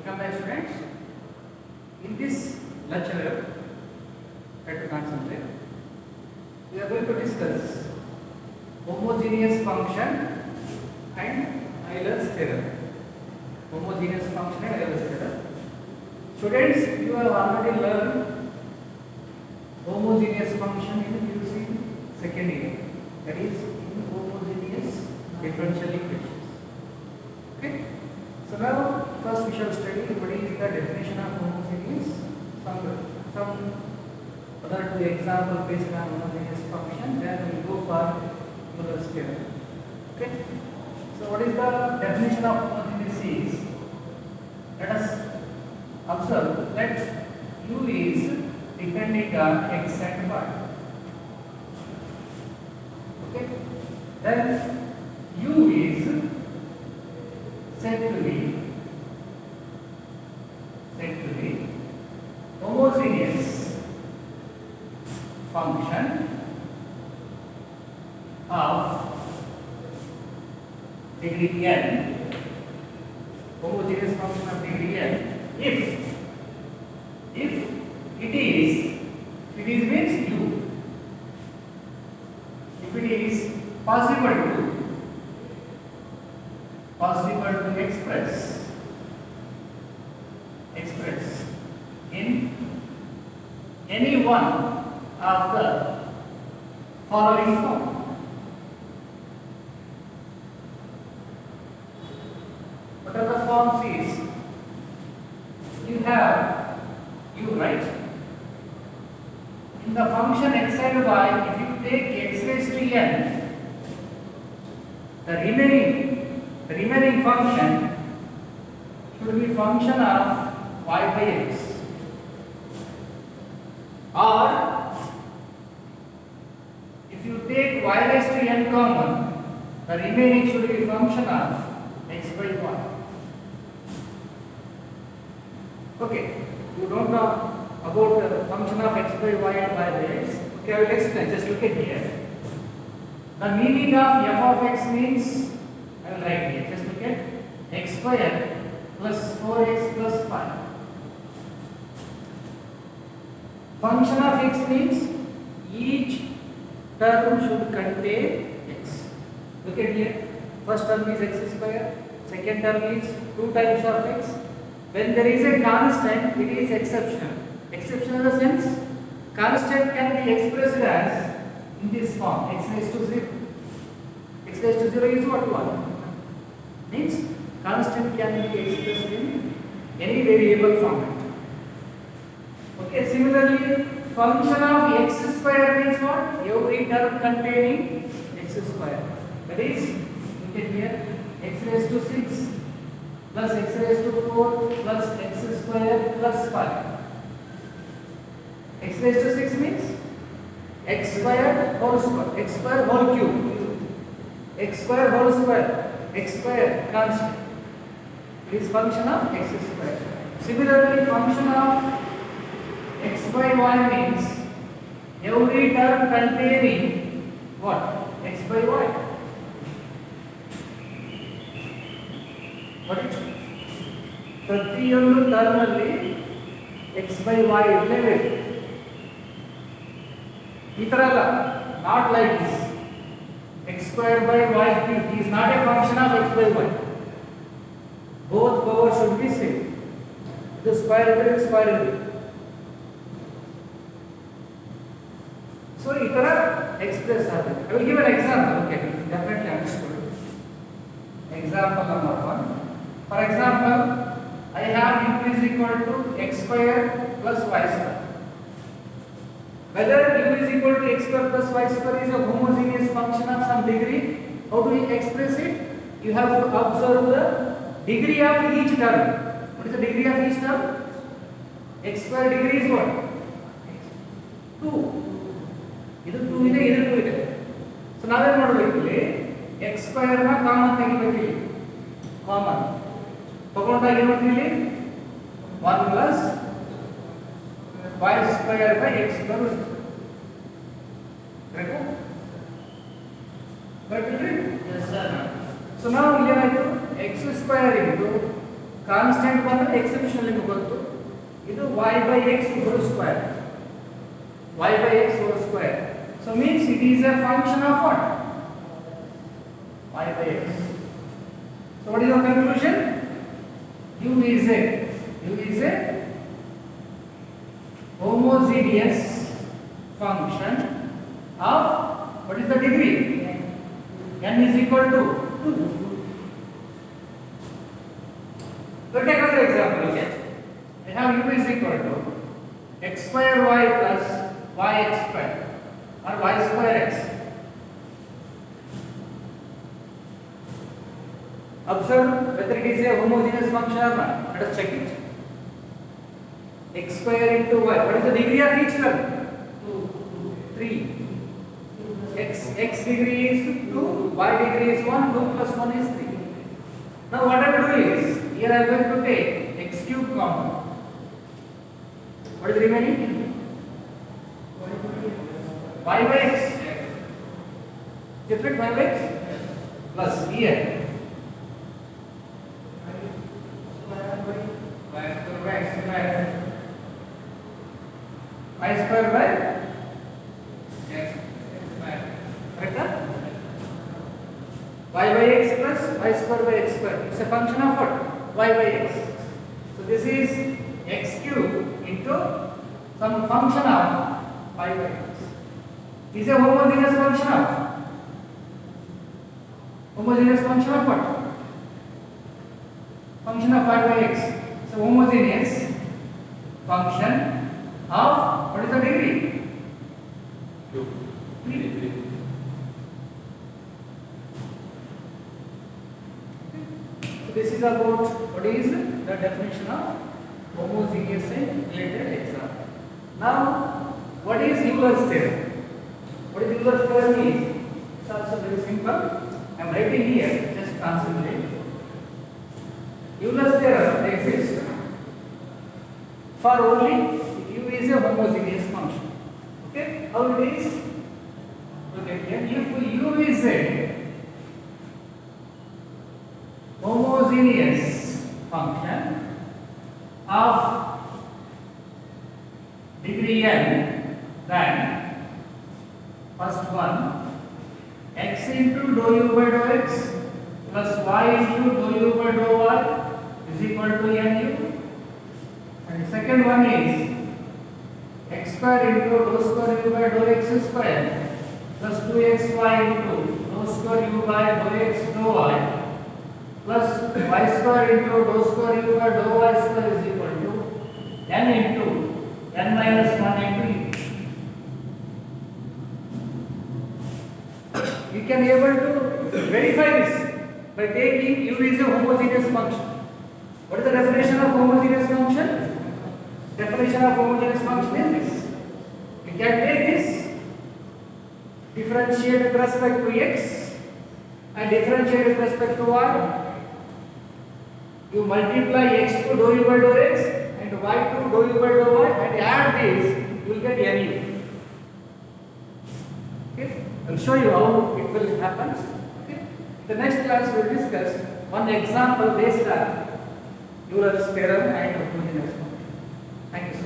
Welcome back students. In this lecture, try to concentrate. We are going to discuss homogeneous function and Euler's theorem. Homogeneous function and Euler's theorem. Students, you have already learned homogeneous function in UC second year. That is in homogeneous differential equations. Okay. So now first we shall study what is the definition of homogeneous. Some other two example based on homogeneous function. Then we will go for Euler's theorem. Okay. So what is the definition of homogeneous is? Let us observe that U is depending on x and y. Okay. Then U is said to be homogeneous function of degree n, homogeneous function of degree n if it is means u, if it is possible to express in any one of the following form. What are the forms is? You have u, right? In the function x and y, if you take x raised to n, the remaining function should be function of y by x. Or if you take y raised to n common, the remaining should be function of x by y. Okay, you don't know about the function of x by y and y by x. Okay, I will explain. Just look at here. The meaning of f of x means, I will write here. Just look at x squared plus 4x plus 5. Function of x means each term should contain x. Look at here. First term is x square. Second term is 2 times of x. When there is a constant, it is exceptional. Exceptional in the sense, constant can be expressed as in this form, x raised to 0. X raised to 0 is what? 1. Means constant can be expressed in any variable format. Okay, similarly, function of x square means what? Every term containing x square. That is, look at here, x raised to 6 plus x raised to 4 plus x square plus 5. X raised to 6 means x square whole square, x square whole cube, x square whole square, x square constant. It is function of x square. Similarly, function of x by y means every term containing what? X by y. What is ಪ್ರತಿಯೊಂದು term ಅಲ್ಲಿ x by y ಇರಲೇಬೇಕು. ಈ ತರ ಅಲ್ಲ, not like this. X square by y cube is not a function of x by y. Both powers should be same. The square ಇದ್ರೆ square ಇರಬೇಕು. So ಈ ತರ express ಆಗುತ್ತೆ. I will give an example. Okay, definitely understood. Example number 1. For example, I have u is equal to x square plus y square. Whether u is equal to x square plus y square is a homogeneous function of some degree, how do we express it? You have to observe the degree of each term. What is the degree of each term? X square degree is what? 2. ಇದು 2 ಇದೆ, ಇದು 2 ಇದೆ. So ನಾವೇನು ಮಾಡಬೇಕು ಇಲ್ಲಿ? x square ನ common ತೆಗಿಬೇಕು ಇಲ್ಲಿ. ಕಾಮನ್ ತಗೊಂಡಾಗ ಏನು ಮಾಡ್ತೀವಿ? 1 plus y square by x square. Correct? Yes sir. So now ಏನಾಯ್ತು? x ಸ್ಕ್ವೇರ್ into ಕಾನ್ಸ್ಟೆಂಟ್ ಬಂದ್ರೆ ಎಕ್ಸೆಪ್ಷನಲ್ ನಿಮಗೆ ಗೊತ್ತು. ಇದು y by x whole square. Y by x whole square. So means it is a function of what? Y by x. So what is your conclusion? U is a homogeneous function of what is the degree? N is equal to 2. So take another example. Okay, I have U is equal to x square y plus y x square or y square x. Observe whether it is a homogeneous function or not. Let us check it. X square into y. What is the degree of each term? 3. X degree is 2, y degree is 1, 2 plus 1 is 3. Now what I will do is, here I am going to take x cube common. What is remaining? Y by x. Separate y by x plus here. Y square by x square. Correct? Y by x plus y square by x square. It's a function of what? Y by x. So this is x cube into some function of y by x. Is a homogeneous function of what? Function of y by x. So homogeneous function of what is the degree? 3. So this is about what is the definition of homogeneous and related example. Now what is Euler's theorem? What is Euler's theorem is? It's also very simple. I am writing here, just concentrate. Euler's theorem exists for only if U is a homogeneous function. Okay, how it is? Okay, if U is a homogeneous function of degree n, then first one x into dou u by dou x plus y into dou u by dou y is equal to nu, and the second one is x square into dou square u by dou x square plus 2xy into dou square u by dou x dou y plus y square into dou square u by dou y square is equal to n into n minus 1 into e. You can able to verify this by taking U is a homogeneous function. What is the definition of homogeneous function? Definition of homogeneous function is this. You can take this, differentiate with respect to x and differentiate with respect to y. You multiply x to dou u by dou x and y to dou u by dou y and add this, you will get nu. Okay, I will show you how it will happen. Okay, the next class we will discuss one example based on Euler's theorem and homogeneous function. Thank you.